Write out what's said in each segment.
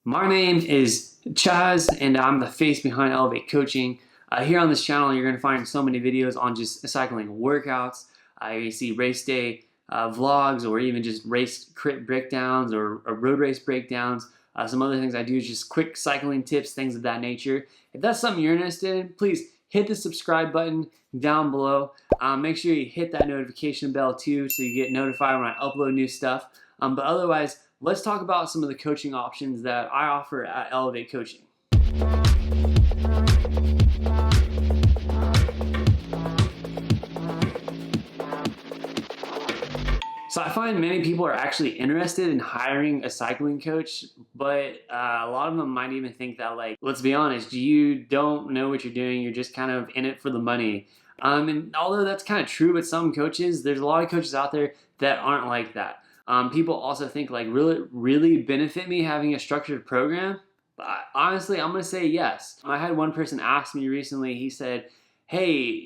My name is Chaz, and I'm the face behind Elevate Coaching. Here on this channel, you're going to find so many videos on just cycling workouts. You see race day vlogs, or even just race crit breakdowns or road race breakdowns. Some other things I do is just quick cycling tips, things of that nature. If that's something you're interested in, please hit the subscribe button down below. Make sure you hit that notification bell too, so you get notified when I upload new stuff. But otherwise, let's talk about some of the coaching options that I offer at Elevate Coaching. So I find many people are actually interested in hiring a cycling coach, but a lot of them might even think that, like, let's be honest, you don't know what you're doing. You're just kind of in it for the money. And although that's kind of true with some coaches, there's a lot of coaches out there that aren't like that. People also think, like, really benefit me having a structured program? Honestly, I'm going to say yes. I had one person ask me recently, he said, hey,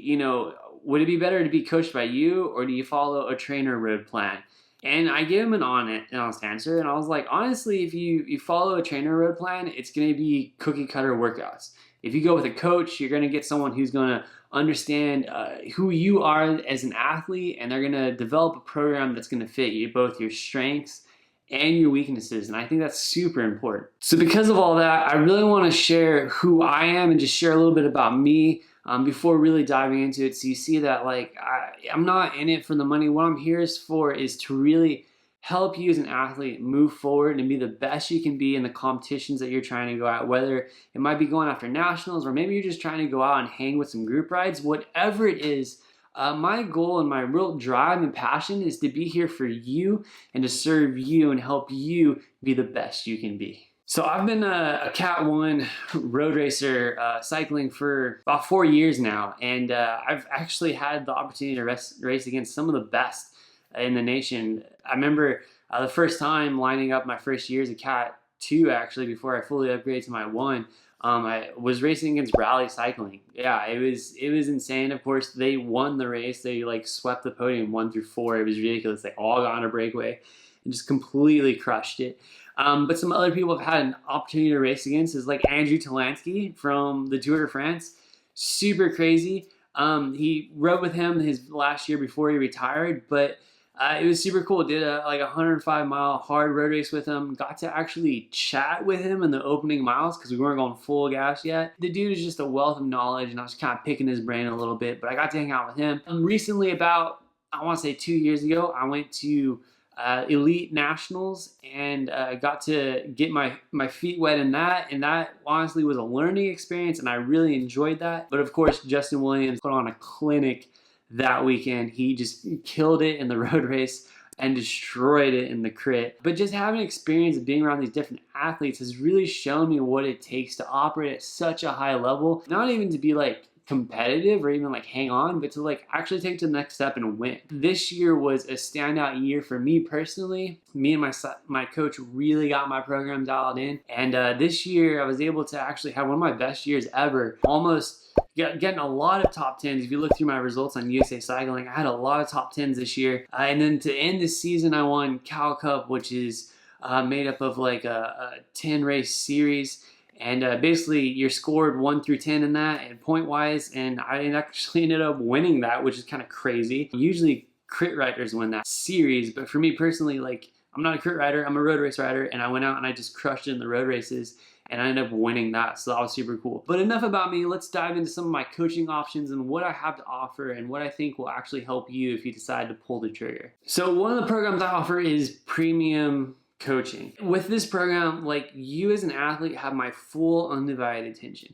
would it be better to be coached by you, or do you follow a trainer road plan? And I gave him an honest answer, and I was like, honestly, if you follow a trainer road plan, it's going to be cookie cutter workouts. If you go with a coach, you're going to get someone who's going to understand who you are as an athlete, and they're going to develop a program that's going to fit you, both your strengths and your weaknesses. And I think that's super important. So because of all that, I really want to share who I am and just share a little bit about me before really diving into it. So you see that, like, I'm not in it for the money. What I'm here for is to really help you as an athlete move forward and be the best you can be in the competitions that you're trying to go at, whether it might be going after nationals, or maybe you're just trying to go out and hang with some group rides. Whatever it is, my goal and my real drive and passion is to be here for you and to serve you and help you be the best you can be. So I've been a Cat 1 road racer cycling for about 4 years now, and I've actually had the opportunity to race against some of the best in the nation. I remember the first time lining up my first year as a Cat 2, actually, before I fully upgraded to my 1. I was racing against Rally Cycling. Yeah, it was insane. Of course, they won the race. They swept the podium 1 through 4. It was ridiculous. They all got on a breakaway and just completely crushed it. But some other people have had an opportunity to race against is like Andrew Talansky from the Tour de France. Super crazy. He rode with him his last year before he retired, but it was super cool. Did a 105-mile hard road race with him. Got to actually chat with him in the opening miles because we weren't going full gas yet. The dude is just a wealth of knowledge, and I was kind of picking his brain a little bit, but I got to hang out with him. Recently, about, I want to say 2 years ago, I went to Elite Nationals and got to get my feet wet in that, and that honestly was a learning experience, and I really enjoyed that. But of course, Justin Williams put on a clinic that weekend. He just killed it in the road race and destroyed it in the crit. But just having experience of being around these different athletes has really shown me what it takes to operate at such a high level, not even to be like competitive or even like hang on, but to like actually take to the next step and win. This year was a standout year for me personally. Me and my coach really got my program dialed in, and this year I was able to actually have one of my best years ever. Almost getting a lot of top 10s. If you look through my results on USA Cycling, I had a lot of top 10s this year. And then to end the season, I won Cal Cup, which is made up of like a 10 race series. And basically, you're scored 1 through 10 in that, and point-wise, and I actually ended up winning that, which is kind of crazy. Usually, crit riders win that series, but for me personally, like, I'm not a crit rider, I'm a road race rider, and I went out and I just crushed it in the road races, and I ended up winning that, so that was super cool. But enough about me. Let's dive into some of my coaching options and what I have to offer and what I think will actually help you if you decide to pull the trigger. So one of the programs I offer is premium coaching. With this program, like, you as an athlete have my full undivided attention.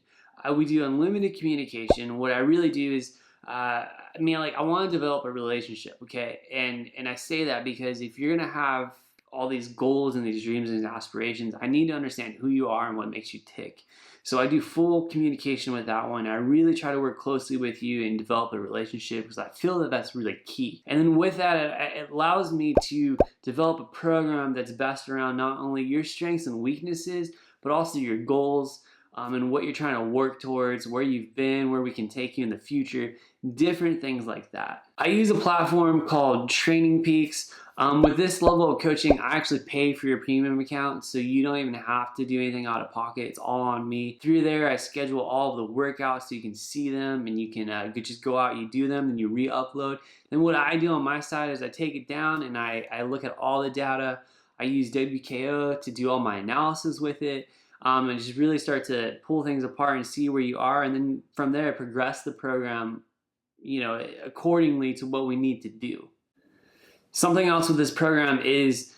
We do unlimited communication. What I really do is, I want to develop a relationship, okay? And I say that because if you're gonna have all these goals and these dreams and aspirations, I need to understand who you are and what makes you tick. So I do full communication with that one. I really try to work closely with you and develop a relationship because I feel that that's really key. And then with that, it allows me to develop a program that's based around not only your strengths and weaknesses, but also your goals, and what you're trying to work towards, where you've been, where we can take you in the future, different things like that. I use a platform called Training Peaks. With this level of coaching, I actually pay for your premium account, so you don't even have to do anything out of pocket. It's all on me. Through there, I schedule all of the workouts so you can see them, and you can just go out, you do them, and you re-upload. Then what I do on my side is I take it down and I look at all the data. I use WKO to do all my analysis with it, and just really start to pull things apart and see where you are, and then from there progress the program, accordingly to what we need to do. Something else with this program is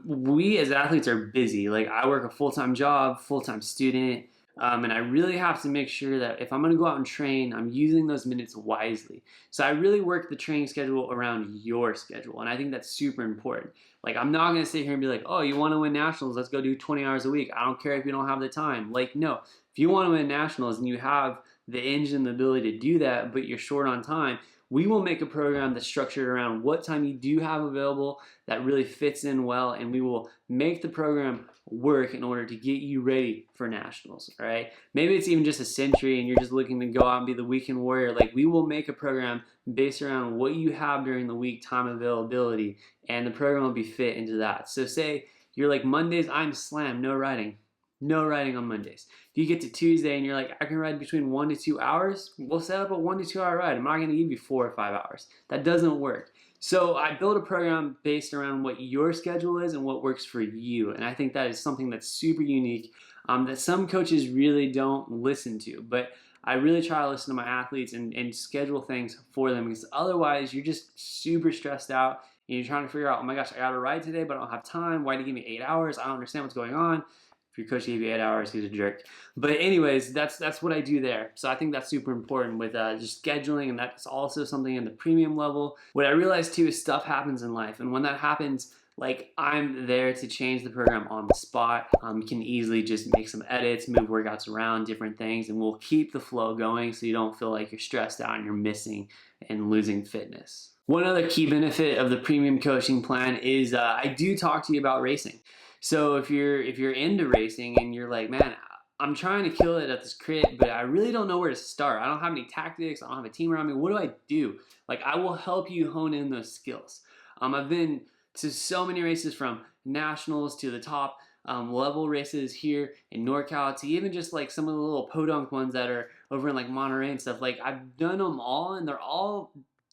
we as athletes are busy. Like, I work a full-time job, full-time student, and I really have to make sure that if I'm going to go out and train, I'm using those minutes wisely. So I really work the training schedule around your schedule, and I think that's super important. Like, I'm not going to sit here and be like, oh, you want to win nationals, let's go do 20 hours a week. I don't care if you don't have the time. Like, no. If you want to win nationals and you have the engine and the ability to do that, but you're short on time, we will make a program that's structured around what time you do have available that really fits in well, and we will make the program work in order to get you ready for nationals, all right? Maybe it's even just a century and you're just looking to go out and be the weekend warrior. Like, we will make a program based around what you have during the week, time availability, and the program will be fit into that. So say you're like, Mondays, I'm slammed, no riding. No riding on Mondays. If you get to Tuesday and you're like, I can ride between 1 to 2 hours, we'll set up a 1 to 2 hour ride. I'm not going to give you 4 or 5 hours. That doesn't work. So I build a program based around what your schedule is and what works for you. And I think that is something that's super unique, that some coaches really don't listen to. But I really try to listen to my athletes and schedule things for them, because otherwise you're just super stressed out and you're trying to figure out, oh my gosh, I got to ride today, but I don't have time. Why did you give me 8 hours? I don't understand what's going on. If your coach gave you 8 hours, he's a jerk. But anyways, that's what I do there. So I think that's super important with just scheduling, and that's also something in the premium level. What I realized too is stuff happens in life, and when that happens, like, I'm there to change the program on the spot. You can easily just make some edits, move workouts around, different things, and we'll keep the flow going so you don't feel like you're stressed out and you're missing and losing fitness. One other key benefit of the premium coaching plan is I do talk to you about racing. So if you're into racing and you're like, man, I'm trying to kill it at this crit, but I really don't know where to start. I don't have any tactics. I don't have a team around me. What do I do? Like, I will help you hone in those skills. I've been to so many races, from nationals to the top level races here in NorCal, to even just like some of the little podunk ones that are over in like Monterey and stuff. Like, I've done them all, and they're all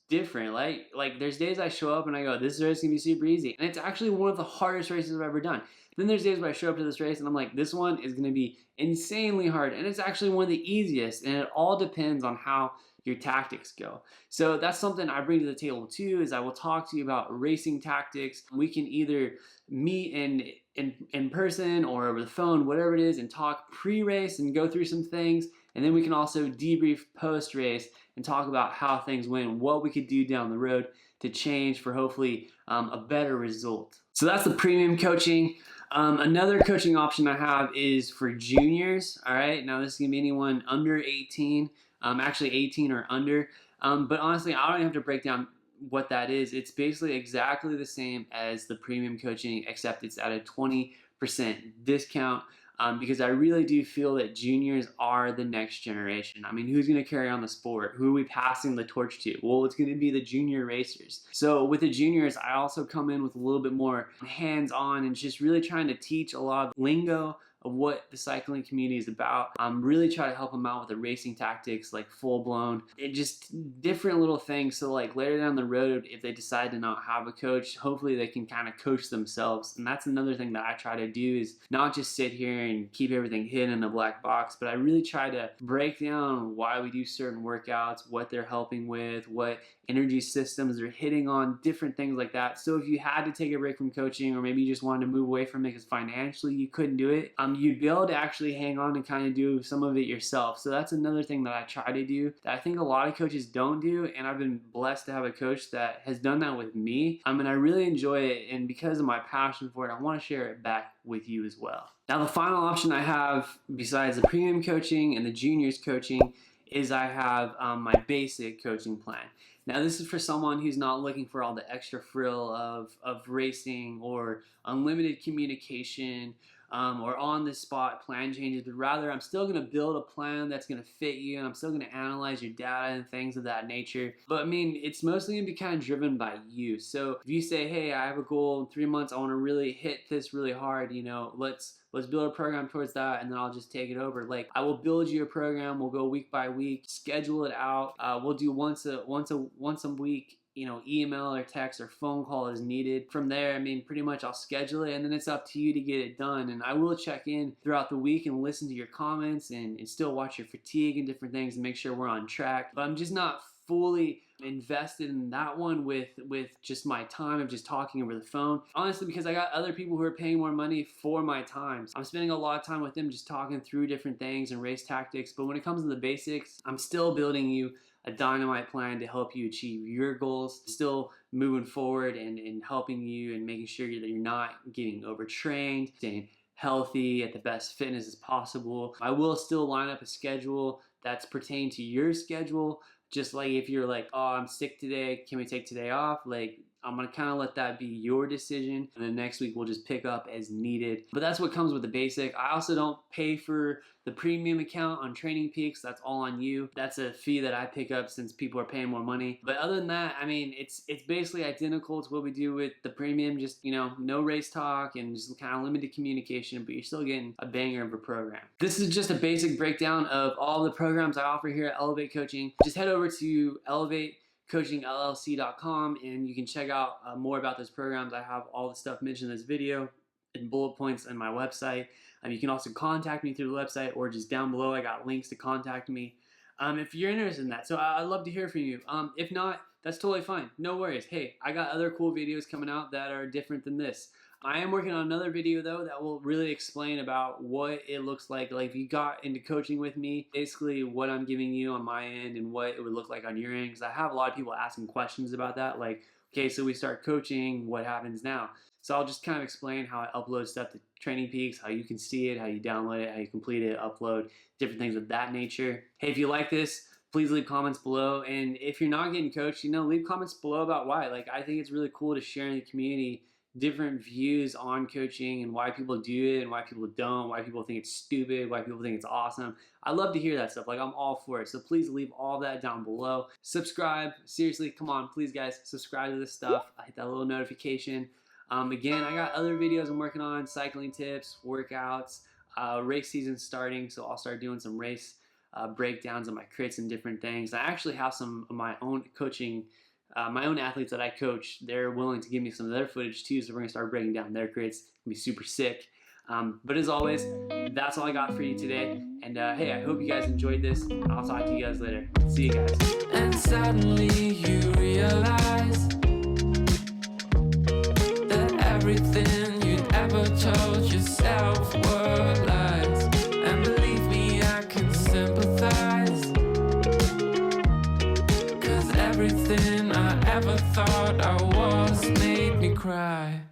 different. Like there's days I show up and I go, this race is gonna be super easy, and it's actually one of the hardest races I've ever done. Then there's days where I show up to this race and I'm like, this one is gonna be insanely hard, and it's actually one of the easiest, and it all depends on how your tactics go. So that's something I bring to the table too, is I will talk to you about racing tactics. We can either meet in person or over the phone, whatever it is, and talk pre-race and go through some things, and then we can also debrief post-race and talk about how things went, what we could do down the road to change for hopefully a better result. So that's the premium coaching. Another coaching option I have is for juniors. All right, now this is gonna be anyone under 18, actually 18 or under. But honestly, I don't even have to break down what that is. It's basically exactly the same as the premium coaching, except it's at a 20% discount. Because I really do feel that juniors are the next generation. I mean, who's going to carry on the sport? Who are we passing the torch to? Well, it's going to be the junior racers. So with the juniors, I also come in with a little bit more hands-on and just really trying to teach a lot of lingo of what the cycling community is about. I'm really trying to help them out with the racing tactics, like full-blown, and just different little things. So like later down the road, if they decide to not have a coach, hopefully they can kind of coach themselves. And that's another thing that I try to do, is not just sit here and keep everything hidden in a black box, but I really try to break down why we do certain workouts, what they're helping with, what energy systems they're hitting on, different things like that. So if you had to take a break from coaching, or maybe you just wanted to move away from it because financially you couldn't do it, you'd be able to actually hang on and kind of do some of it yourself. So that's another thing that I try to do that I think a lot of coaches don't do, and I've been blessed to have a coach that has done that with me. And I really enjoy it, and because of my passion for it, I want to share it back with you as well. Now, the final option I have besides the premium coaching and the juniors coaching is I have my basic coaching plan. Now, this is for someone who's not looking for all the extra frill of racing or unlimited communication, or on the spot plan changes, but rather I'm still going to build a plan that's going to fit you, and I'm still going to analyze your data and things of that nature. But I mean, it's mostly going to be kind of driven by you. So if you say, hey, I have a goal in 3 months, I want to really hit this really hard, you know, let's build a program towards that, and then I'll just take it over. Like, I will build you a program. We'll go week by week, schedule it out. We'll do once a week, you know, email or text or phone call as needed. From there, I mean, pretty much I'll schedule it, and then it's up to you to get it done. And I will check in throughout the week and listen to your comments and still watch your fatigue and different things and make sure we're on track. But I'm just not fully invested in that one with just my time of just talking over the phone, honestly, because I got other people who are paying more money for my time. I'm spending a lot of time with them just talking through different things and race tactics. But when it comes to the basics, I'm still building you a dynamite plan to help you achieve your goals, still moving forward and helping you and making sure that you're not getting overtrained, staying healthy at the best fitness as possible. I will still line up a schedule that's pertaining to your schedule. Just like if you're like, oh, I'm sick today, can we take today off? Like, I'm gonna kind of let that be your decision, and then next week we'll just pick up as needed. But that's what comes with the basic. I also don't pay for the premium account on Training Peaks. That's all on you. That's a fee that I pick up since people are paying more money. But other than that, I mean, it's basically identical to what we do with the premium. Just, you know, no race talk and just kind of limited communication, but you're still getting a banger of a program. This is just a basic breakdown of all the programs I offer here at Elevate Coaching. Just head over to elevatecoachingllc.com and you can check out more about those programs. I have all the stuff mentioned in this video and bullet points on my website. You can also contact me through the website, or just down below I got links to contact me if you're interested in that. So I'd love to hear from you. If not, that's totally fine. No worries. Hey, I got other cool videos coming out that are different than this. I am working on another video though that will really explain about what it looks like if you got into coaching with me, basically what I'm giving you on my end and what it would look like on your end, because I have a lot of people asking questions about that, like, okay, so we start coaching, what happens now? So I'll just kind of explain how I upload stuff to Training Peaks, how you can see it, how you download it, how you complete it, upload, different things of that nature. Hey, if you like this, please leave comments below. And if you're not getting coached, you know, leave comments below about why. Like, I think it's really cool to share in the community different views on coaching and why people do it and why people don't, why people think it's stupid, why people think it's awesome. I love to hear that stuff. Like, I'm all for it. So please leave all that down below. Subscribe. Seriously, come on, please guys, subscribe to this stuff. Hit that little notification. Again, I got other videos I'm working on, cycling tips, workouts, race season starting, so I'll start doing some race breakdowns of my crits and different things. I actually have some of my own coaching, my own athletes that I coach. They're willing to give me some of their footage too, so we're gonna start breaking down their crits. It's gonna be super sick. But as always, that's all I got for you today. And hey, I hope you guys enjoyed this. I'll talk to you guys later. See you guys. And suddenly you realize everything you'd ever told yourself were lies. And believe me, I can sympathize, 'cause everything I ever thought I was made me cry.